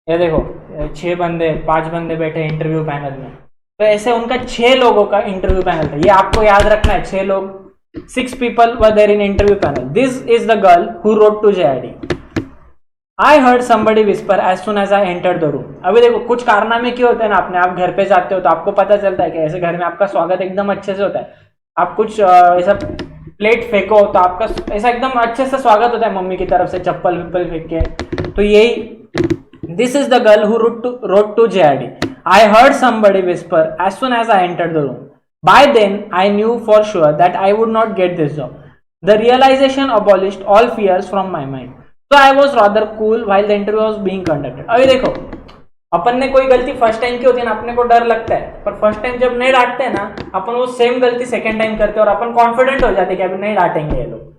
ये देखो 6 बंदे 5 बंदे बैठे इंटरव्यू पैनल में, तो ऐसे उनका 6 लोगों का इंटरव्यू पैनल था। ये आपको याद रखना है, 6 लोग, 6 people were there in interview panel. This is the girl who wrote to JID. I heard somebody whisper as soon as I entered the room. अभी देखो कुछ कारनामे क्यों होते हैं ना, अपने आप घर पे जाते हो तो आपको पता चलता है कि ऐसे घर में आपका स्वागत एकदम अच्छे से होता है। आप कुछ ऐसा प्लेट फेंको तो आपका ऐसा एकदम अच्छे से स्वागत होता है मम्मी की तरफ से, चप्पल विप्पल फेंक के। तो यही This is the girl who wrote to JID. I heard somebody whisper as soon as I entered the room. By then, I knew for sure that I would not get this job. The realization abolished all fears from my mind. So I was rather cool while the interview was being conducted. अभी देखो, अपन ने कोई गलती फर्स्ट टाइम की होती है ना, अपने को डर लगता है, पर फर्स्ट टाइम जब नहीं डांटते हैं ना, अपन वो सेम गलती सेकेंड टाइम करते हैं और अपन कॉन्फिडेंट हो जाते हैं कि अभी नहीं डांटेंगे ये लोग।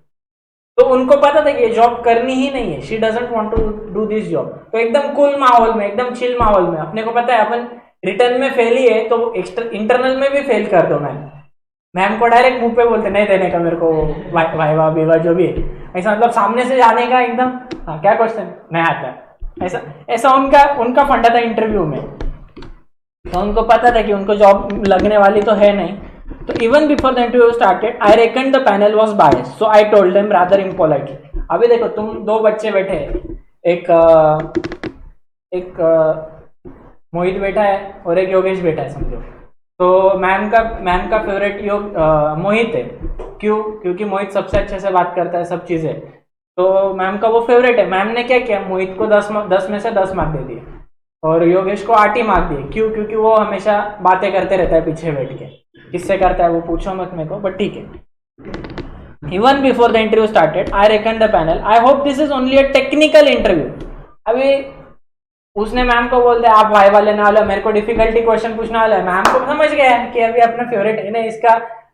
तो उनको पता था कि ये जॉब करनी ही नहीं है, she doesn't want to do this job. तो एकदम कूल माहौल में, एकदम चिल माहौल में, अपने को पता है अपन रिटर्न में फेल ही है तो इंटरनल में भी फेल कर दो। मैम को डायरेक्ट मुंह पे बोलते नहीं देने का मेरे को वाइवा बीवा जो भी है, ऐसा मतलब सामने से जाने का एकदम, हाँ क्या क्वेश्चन नहीं आता, ऐसा ऐसा उनका फंडा था इंटरव्यू में। तो उनको पता था कि उनको जॉब लगने वाली तो है नहीं। तो even before the interview started, I reckoned the panel was biased, so I told them rather impolitely. अभी देखो तुम 2 बच्चे बैठे हैं, एक मोहित बैठा है और एक योगेश बैठा है समझो। तो मैम का फेवरेट मोहित है, क्यों? क्योंकि मोहित सबसे अच्छे से बात करता है सब चीजें, तो मैम का वो फेवरेट है। मैम ने क्या किया, मोहित को 10 में से 10 मार्क दे दिए और योगेश को 8 ही मार्क दिए। क्यों? क्योंकि वो हमेशा बातें करते रहता है पीछे बैठ के। किससे करता है वो पूछो मत मेरे को, बट ठीक है। Even before the interview started, I reckoned the panel. I hope this is only a technical interview. अभी उसने मैम को बोल दिया आप वाई वाले ना वाले, मेरे को डिफिकल्टी क्वेश्चन पूछने वाला है। मैम को समझ गया है कि अभी अपना फेवरेट है ना,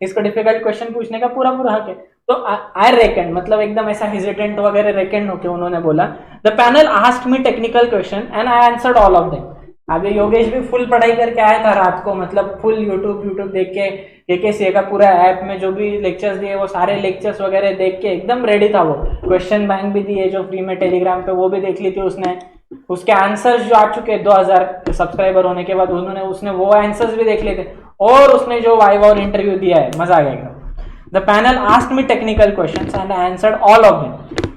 इसको डिफिकल्ट क्वेश्चन पूछने का पूरा हक है। तो आई रेकन मतलब एकदम ऐसा हेजिटेंट वगैरह रेकन होके उन्होंने बोला, the panel asked me technical question and I answered all of them. अभी योगेश भी फुल पढ़ाई करके आया था रात को, मतलब फुल यूट्यूब देख के KCA का पूरा ऐप में जो भी लेक्चर्स दिए वो सारे लेक्चर्स वगैरह देख के एकदम रेडी था वो। क्वेश्चन बैंक भी दिए जो फ्री में टेलीग्राम पे, वो भी देख ली थी उसने। उसके आंसर्स जो आ चुके 2000 सब्सक्राइबर होने के बाद उसने वो आंसर्स भी देख लिए थे, और उसने जो वाइवा और इंटरव्यू दिया है मजा आ गया एकदम। The panel asked me technical questions and I answered all of them.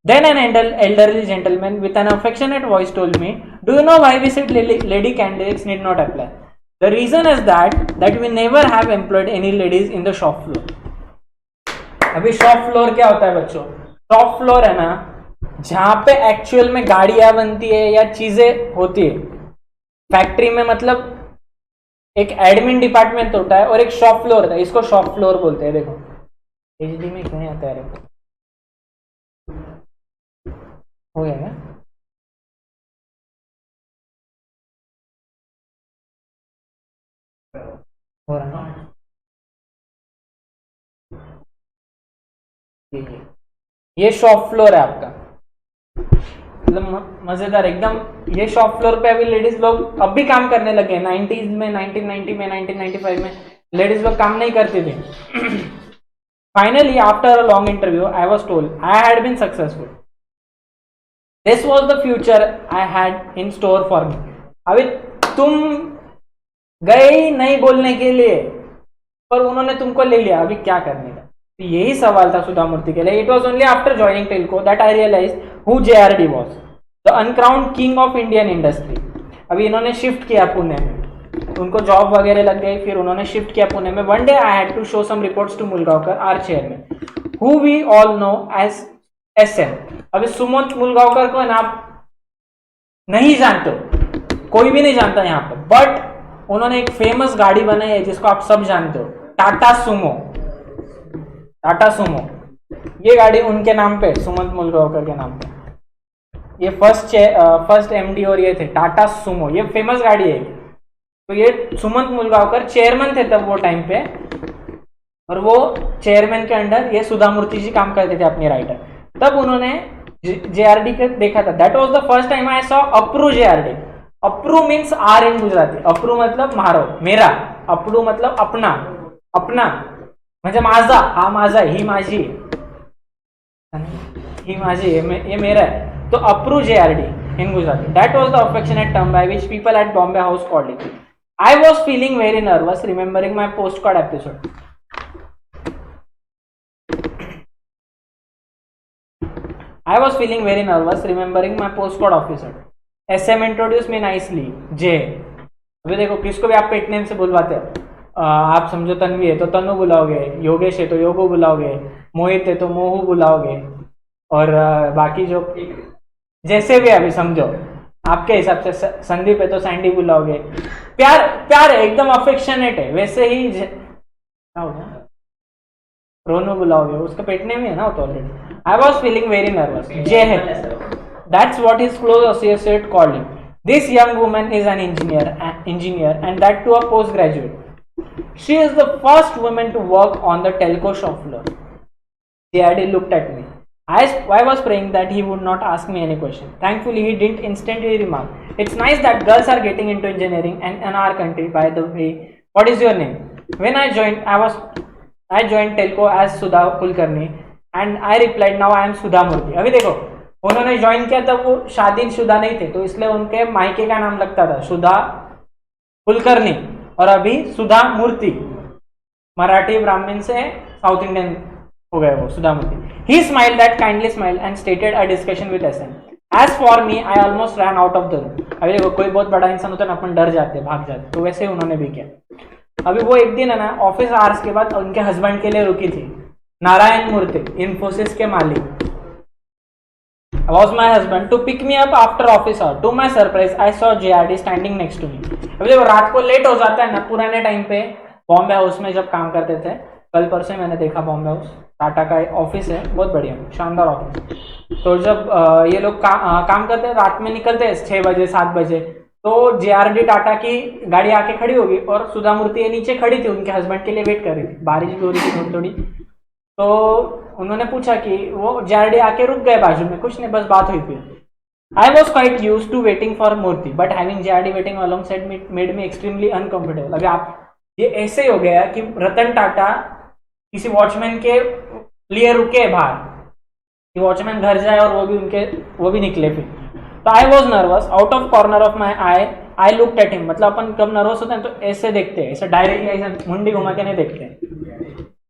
Then an elderly gentleman with an affectionate voice told me, "Do you know why we said lady candidates need not apply? The reason is that we never have employed any ladies in the shop floor." अभी शॉप फ्लोर क्या होता है बच्चों? शॉप फ्लोर है ना, जहां पे एक्चुअल में गाड़ियां बनती है या चीजें होती है। फैक्ट्री में मतलब एक एडमिन डिपार्टमेंट होता है और एक शॉप फ्लोर होता है, इसको शॉप फ्लोर बोलते हैं। देखो HD में क्यों नहीं आता है, हो गया क्या? हो रहा ना, ये शॉप फ्लोर है आपका, मतलब मजेदार एकदम। ये शॉप फ्लोर पे अभी लेडीज लोग अब भी काम करने लगे। 90s में, 1990 में, 1995 में लेडीज लोग काम नहीं करती थी। Finally after a long interview I was told I had been successful. This was the future I had in store for me. अभी तुम गए ही नहीं बोलने के लिए, पर उन्होंने तुमको ले लिया, अभी क्या करने का? तो यही सवाल था सुधा मूर्ति के लिए। It was only after joining Telco that I realized who JRD was, the uncrowned king of Indian industry. अभी इन्होंने शिफ्ट किया पुणे में, उनको जॉब वगैरह लग गई, फिर उन्होंने शिफ्ट किया पुणे में। One day I had to show some reports to मुलगांवकर, our chairman, who we all know as SM। अभी सुमंत मुलगांवकर को ना आप नहीं जानते हो, कोई भी नहीं जानता यहाँ पे, बट उन्होंने एक फेमस गाड़ी बनाई है जिसको आप सब जानते हो, टाटा सुमो। टाटा सुमो ये गाड़ी उनके नाम पे, सुमंत मुलगांवकर के नाम पे। ये फर्स्ट MD और ये थे टाटा सुमो, ये फेमस गाड़ी है। तो ये सुमंत मुलगांवकर चेयरमैन थे तब वो टाइम पे, और वो चेयरमैन के अंडर ये सुधा मूर्ति जी काम करते थे अपनी राइटर। तब उन्होंने JRD का देखा था। That was the first time I saw Appro JRD। Appro means our in Gujarati. Appro मतलब मारो, मेरा. अप्रू मतलब अपना, अपना म्हणजे माझा, हा माझा, ही माझी, ही माझी, ये मेरा है. तो अप्रू JRD in Gujarati. That was the affectionate term by which people at Bombay House called it. I was feeling very nervous remembering my postcard episode. I was feeling very nervous remembering my postcard episode. SM introduced me nicely. J. अभी देखो किसको भी आप पेट नेम से बुलवाते हो. आप समझो तन्वी है तो तनु बुलाओगे, योगेश है तो योगो बुलाओगे, मोहित है तो मोहू बुलाओगे, और बाकी जो जैसे भी अभी समझो आपके हिसाब से संदीप है तो सैंडी बुलाओगे. प्यार प्यार है, एकदम अफेक्शनेट है. वैसे ही क्या होगा, रोनू बुलाओगे, उसका पेट नेम है ना तो already. I was feeling very nervous. J है, that's what his close associate called him. This young woman is an engineer and that too a postgraduate. She is the first woman to work on the telco shop floor. JRD looked at me. I was praying that he would not ask me any question. Thankfully, he didn't instantly remark, "It's nice that girls are getting into engineering and in our country. By the way, what is your name?" When I joined telco as Sudha Kulkarni and I replied, "Now I am Sudha Murthy." अभी देखो उन्होंने ज्वाइन किया तब वो शादीशुदा नहीं थे, तो इसलिए उनके मायके का नाम लगता था सुधा कुलकर्णी, और अभी सुधा मूर्ति. मराठी ब्राह्मण से साउथ इंडियन हो गए वो सुधा मूर्ति. He smiled that kindly smile and stated a discussion with SM. As for me, I almost ran out of the room. अभी देखो कोई बहुत बड़ा इंसान होता है ना, अपन डर जाते हैं, भाग जाते, तो वैसे उन्होंने भी किया. अभी वो एक दिन है ना ऑफिस आवर्स के बाद उनके हस्बैंड के लिए रुकी थी. नारायण मूर्ति, इन्फोसिस के मालिक, was my husband to pick me up after office hour. To my surprise, I saw JRD standing next to me. अभी देखो रात को लेट हो जाता है ना, पुराने टाइम पे बॉम्बे हाउस में जब काम करते थे, कल परसों मैंने देखा बॉम्बे हाउस, टाटा का ऑफिस है, बहुत बढ़िया शानदार ऑफिस. तो जब ये लोग काम करते हैं, रात में निकलते हैं 6 बजे 7 बजे, तो JRD टाटा की गाड़ी आके खड़ी होगी और सुधा मूर्ति नीचे खड़ी थी, उनके हस्बैंड के लिए वेट कर रही थी. बारिश भी हो रही थी थोड़ी थोड़ी, तो उन्होंने पूछा कि वो JRD आके रुक गए बाजू में, कुछ नहीं बस बात हुई थी. I was quite used to waiting for Murthy, but having JRD waiting alongside me made me extremely uncomfortable. अभी आप ये ऐसे हो गया कि रतन टाटा किसी वॉचमैन के लिए रुके बाहर कि वॉचमैन घर जाए और वो भी निकले फिर. तो I was nervous. Out of corner of my I looked at him. मतलब अपन कब नर्वस होते हैं तो ऐसे देखते हैं, ऐसे डायरेक्टली ऐसे मुंडी घुमा के नहीं देखते.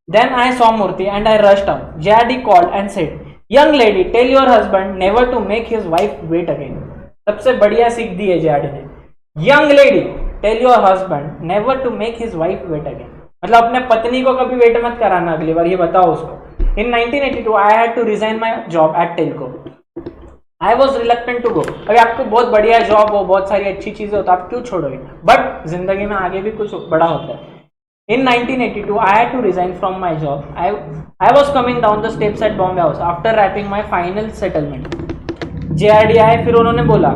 Then I saw Murthy and I rushed out. JRD called and said, "Young lady, tell your husband never to make his wife wait again." सबसे बढ़िया सीख दी है JRD ने. Young lady, tell your husband never to make his wife wait again. मतलब अपने पत्नी को कभी वेट मत कराना अगली बार, ये बताओ उसको. In 1982, I had to resign my job at Telco. I was reluctant to go. अभी आपको बहुत बढ़िया जॉब हो, बहुत सारी अच्छी चीजें हो, तो आप क्यों छोड़ोगे? बट जिंदगी में आगे भी कुछ बड़ा होता है. In 1982, I had to resign from my job. I was coming down the steps at Bombay House after wrapping my final settlement. JRD आए, फिर उन्होंने बोला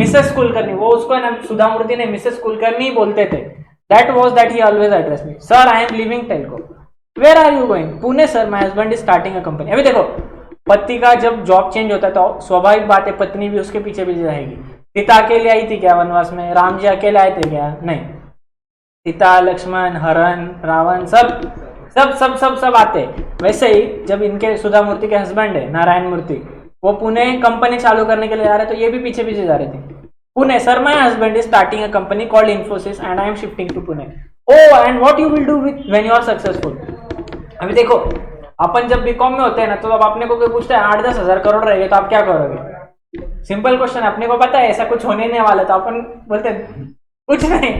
मिसेस कुलकर्णी, वो उसको है ना सुधा मूर्ति ने मिसेस कुलकर्णी ही बोलते थे. That was that he always addressed me. Sir, I am leaving Telco. Where are you going? Pune, sir. My husband is starting a company. अभी देखो पति का जब जॉब चेंज होता है तो स्वाभाविक बात है पत्नी भी उसके पीछे पीछे रहेगी. सीता अकेले आई थी क्या वनवास में? राम जी अकेले आए थे क्या? नहीं. सीता, लक्ष्मण, हरण, रावण सब आते. वैसे ही जब इनके सुधा मूर्ति के हस्बैंड है नारायण मूर्ति, वो पुणे कंपनी चालू करने के लिए जा रहे, तो ये भी पीछे पीछे जा रहे थे. Pune, sir my husband is starting a company called Infosys and I am shifting to Pune. Oh, and what you will do with when you are successful. अभी देखो अपन जब बीकॉम में होते हैं ना, तो अब अपने को कोई पूछता है 8-10 हजार करोड़ रहेंगे तो आप क्या करोगे? सिंपल क्वेश्चन, अपने को पता है ऐसा कुछ होने नहीं वाला, तो अपन बोलते कुछ नहीं.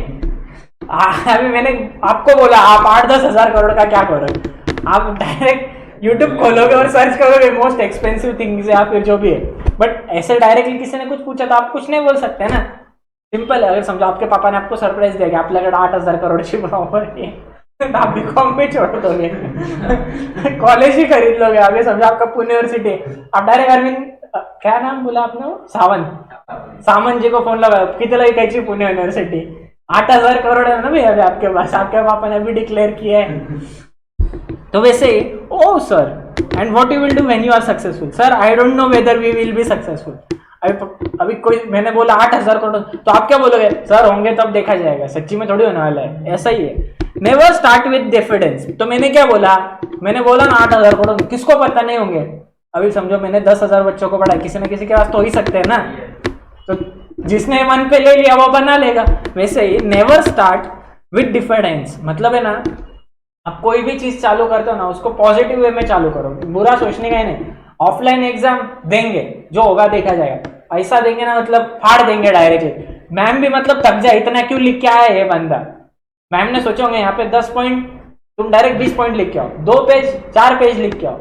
अभी मैंने आपको बोला आप 8-10 हजार करोड़ का क्या करोगे? आप डायरेक्ट यूट्यूब खोलोगे और सर्च करोगे मोस्ट एक्सपेंसिव थिंग्स या फिर जो भी है. बट ऐसे डायरेक्टली किसी ने कुछ पूछा तो आप कुछ नहीं बोल सकते ना. सिंपल है. अगर समझो आपके पापा ने आपको सरप्राइज दिया कि आपल्याकडे 8,000 करोड़ची प्रॉपर्टी है, तो आप बीकॉम पे छोड़ दोगे, कॉलेज ही खरीद लोगे. अभी समझो आपका पुणे यूनिवर्सिटी, आप डायरेक्ट अरविंद, क्या नाम बोला आपने, सावंत जी को फोन लगा, कितना कैची पुणे यूनिवर्सिटी, 8,000 करोड़ है ना भाई अभी आपके पास, आपके पापा ने अभी डिक्लेयर किया है. तो वैसे ही, oh sir, and what you will do when you are successful. Sir, I don't know whether we will be successful. अभी कोई मैंने बोला 8,000 करोड़, तो आप क्या बोलोगे? सर होंगे तब देखा जाएगा, सच्ची में थोड़ी होने वाला है। ऐसा ही है, नेवर स्टार्ट विद डिफिडेंस। तो मैंने क्या बोला? मैंने बोला ना 8,000 करोड़, किसको पता नहीं होंगे? अभी समझो मैंने 10,000 बच्चों को पढ़ाया, किसी न किसी के पास तो हो ही सकते हैं ना। तो जिसने मन पे ले लिया वो बना लेगा। वैसे he never start with diffidence, मतलब है ना, आप कोई भी चीज चालू करते हो ना, उसको पॉजिटिव वे में चालू करो, बुरा सोचने का ही नहीं। ऑफलाइन एग्जाम देंगे, जो होगा देखा जाएगा। ऐसा देंगे ना, मतलब फाड़ देंगे डायरेक्टली। मैम भी मतलब थक जाए, इतना क्यों लिख के आया ये बंदा। मैम ने सोचे होंगे यहाँ पे 10 पॉइंट, तुम डायरेक्ट 20 पॉइंट लिख के आओ, 2 पेज 4 पेज लिख के आओ,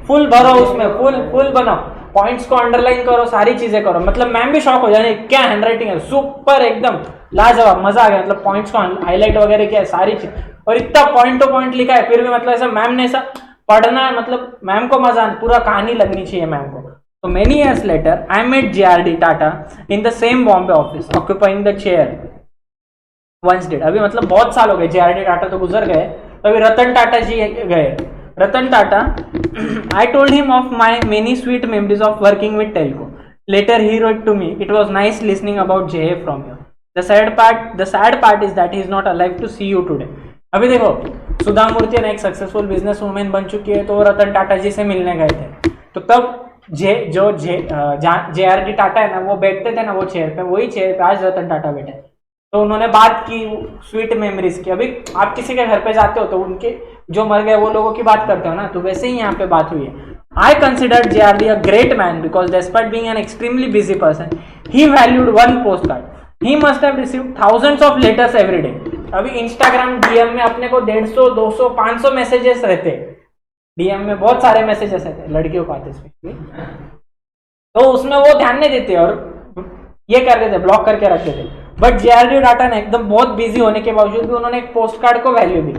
फुल भरो उसमें, फुल बनाओ, पॉइंट्स को अंडरलाइन करो, सारी चीजें करो। मतलब मैम भी शॉक हो जाए, क्या हैंडराइटिंग है, सुपर, एकदम लाजवाब, मजा आ गया। मतलब पॉइंट्स को हाईलाइट वगैरह किया है, सारी चीज, और इतना पॉइंट टू पॉइंट लिखा है, फिर भी मतलब ऐसा मैम ने ऐसा पढ़ना है, मतलब मैम को मजा, पूरा कहानी लगनी चाहिए मैम को। तो many years later I met JRD Tata in the same Bombay office, occupying the chair once did. अभी मतलब बहुत साल हो गए, JRD टाटा तो गुजर गए, तो अभी रतन टाटा जी गए। Ratan Tata, I told him of my many sweet memories of working with Telco. Later he wrote to me, it was nice listening about JA from you. The sad part is that he is not alive to see you today. अभी देखो, सुधा मूर्ति ने एक सक्सेसफुल बिजनेस वुमेन बन चुकी है, तो वो रतन टाटा जी से मिलने गए थे। तो तब JRD टाटा है ना, वो बैठते थे ना वो चेयर पे, वही चेयर पे आज रतन टाटा बैठे। तो उन्होंने बात की स्वीट मेमोरीज की। अभी आप किसी के घर पे जाते हो तो उनके जो मर गए वो लोगों की बात करते हो ना, तो वैसे ही यहाँ पे बात हुई है। I considered JRD a great man because despite being an extremely busy person, he valued one postcard. He must have received thousands of letters every day. अभी Instagram DM में अपने को 150, 200, 500 मैसेजेस रहते, DM में बहुत सारे मैसेजेस रहते, लड़कियों को आते स्पेशली, तो उसमें वो ध्यान नहीं देते और ये कर देते, ब्लॉक करके रखते थे। बट JRD टाटा ने एकदम बहुत बिजी होने के बावजूद भी उन्होंने एक पोस्ट कार्ड को value the.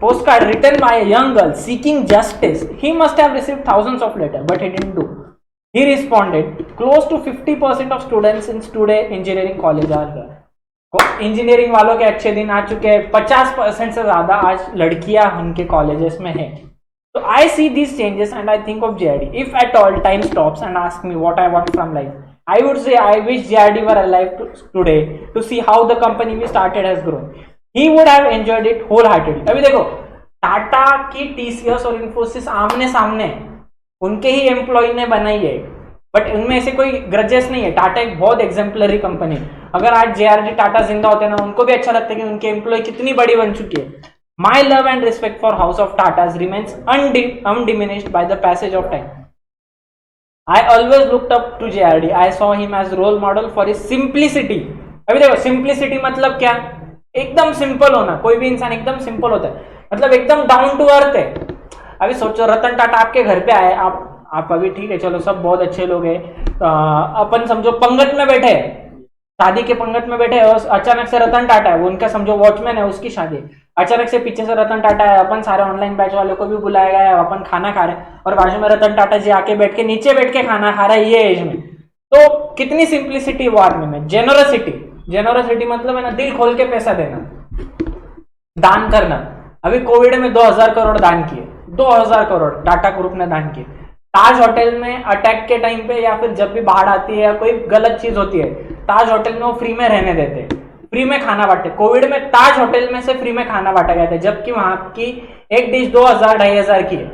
Postcard written by a young girl seeking justice. He must have received thousands of letters, but he didn't do. He responded, close to 50% of students in today engineering college are there. Engineering वालों के अच्छे दिन आ चुके हैं, 50% से ज्यादा आज लड़कियां उनके कॉलेजेस में हैं। तो I see these changes and I think of JRD. If at all time stops and ask me what I want from life, I would say I wish JRD were alive today to see how the company we started has grown. He would have enjoyed it wholeheartedly. अभी देखो, टाटा की TCS और इन्फोसिस आमने सामने, उनके ही एम्प्लॉय ने बनाई है, बट उनमें ऐसे कोई ग्रजेस नहीं है। टाटा एक बहुत एग्जाम्पलरी कंपनी। अगर आज JRD टाटा जिंदा होते ना, उनको भी अच्छा लगता है कि उनके एम्प्लॉय कितनी बड़ी बन चुकी है। My love and respect for house of Tata remains undiminished by the passage of time. I always looked up to JRD. I saw him as role model for his simplicity. अभी देखो, सिंप्लिसिटी मतलब क्या? एकदम सिंपल होना। कोई भी इंसान एकदम सिंपल होता है, मतलब एकदम डाउन टू अर्थ है। अभी सोचो, रतन टाटा आपके घर पे आए, आप अभी ठीक है, चलो सब बहुत अच्छे लोग हैं, अपन समझो पंगत में बैठे, शादी के पंगत में बैठे, और अचानक से रतन टाटा है, वो उनका समझो वॉचमैन है, उसकी शादी, अचानक से पीछे से रतन टाटा है, अपन सारे ऑनलाइन बैच वालों को भी बुलाया गया है, अपन खाना खा रहे हैं और बाजू में रतन टाटा जी आके बैठ के नीचे बैठ के खाना खा रहा है ये एज में। तो कितनी सिंप्लिसिटी वो आदमी में। जेनोसिटी मतलब है ना, दिल खोल के पैसा देना, दान करना। अभी कोविड में 2000 करोड़ दान किए, 2000 करोड़ टाटा ग्रुप ने दान किए। ताज होटल में अटैक के टाइम पे या फिर जब भी बाढ़ आती है या कोई गलत चीज होती है, ताज होटल में वो फ्री में रहने देते, फ्री में खाना बांटते। कोविड में ताज होटल में से फ्री में खाना बांटा गया था, जबकि वहां की एक डिश 2000-2500 की है,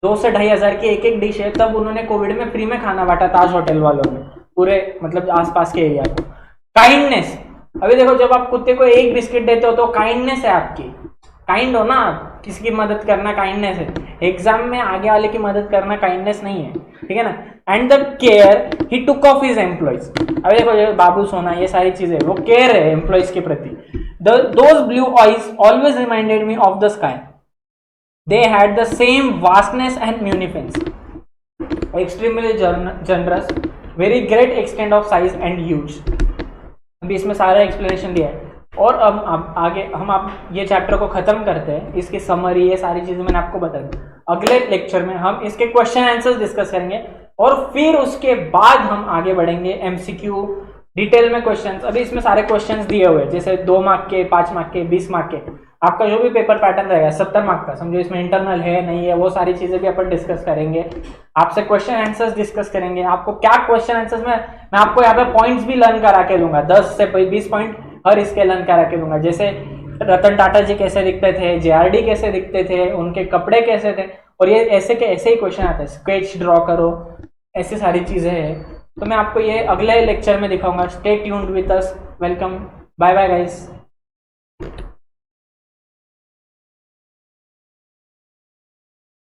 2 से 2500 की एक डिश है। तब उन्होंने कोविड में फ्री में खाना बांटा ताज होटल वालों ने, पूरे मतलब आसपास के एरिया को। काइंडनेस, अभी देखो, जब आप कुत्ते को एक बिस्किट देते हो तो काइंडनेस है आपकी, काइंड हो ना, किसी की मदद करना काइंडनेस है। एग्जाम में आगे वाले की मदद करना काइंडनेस नहीं है, ठीक है ना। And the care he took off his employees, अभी देखो बाबू सोना, ये सारी चीजें, वो केयर है एम्प्लॉइज के प्रति। Those blue eyes always reminded me of the sky, they had the same vastness and munificence, extremely generous, very great extent of size and huge. अभी इसमें सारा एक्सप्लेनेशन दिया है, और अब आगे हम ये चैप्टर को खत्म करते हैं। इसकी समरी, ये सारी चीजें मैंने आपको बता दी। अगले लेक्चर में हम इसके क्वेश्चन आंसर्स डिस्कस करेंगे, और फिर उसके बाद हम आगे बढ़ेंगे MCQ डिटेल में क्वेश्चंस। अभी इसमें सारे क्वेश्चंस दिए हुए हैं, जैसे 2 मार्क के, 5 मार्क के, 20 मार्क के। आपका जो भी पेपर पैटर्न रहेगा 70 मार्क का, समझो इसमें इंटरनल है नहीं है, वो सारी चीजें भी अपन डिस्कस करेंगे। आपसे क्वेश्चन आंसर्स डिस्कस करेंगे, आपको क्या क्वेश्चन आंसर्स में मैं आपको यहाँ पे पॉइंट्स भी लर्न करा के दूंगा, 10 से 20 पॉइंट हर इसके लर्न करा के दूंगा। जैसे रतन टाटा जी कैसे दिखते थे, जेआरडी कैसे दिखते थे, उनके कपड़े कैसे थे, और ये ऐसे के ऐसे ही क्वेश्चन आते हैं, स्केच ड्रॉ करो, ऐसी सारी चीजें हैं। तो मैं आपको ये अगले लेक्चर में दिखाऊंगा। Stay tuned with us. Welcome, bye bye guys.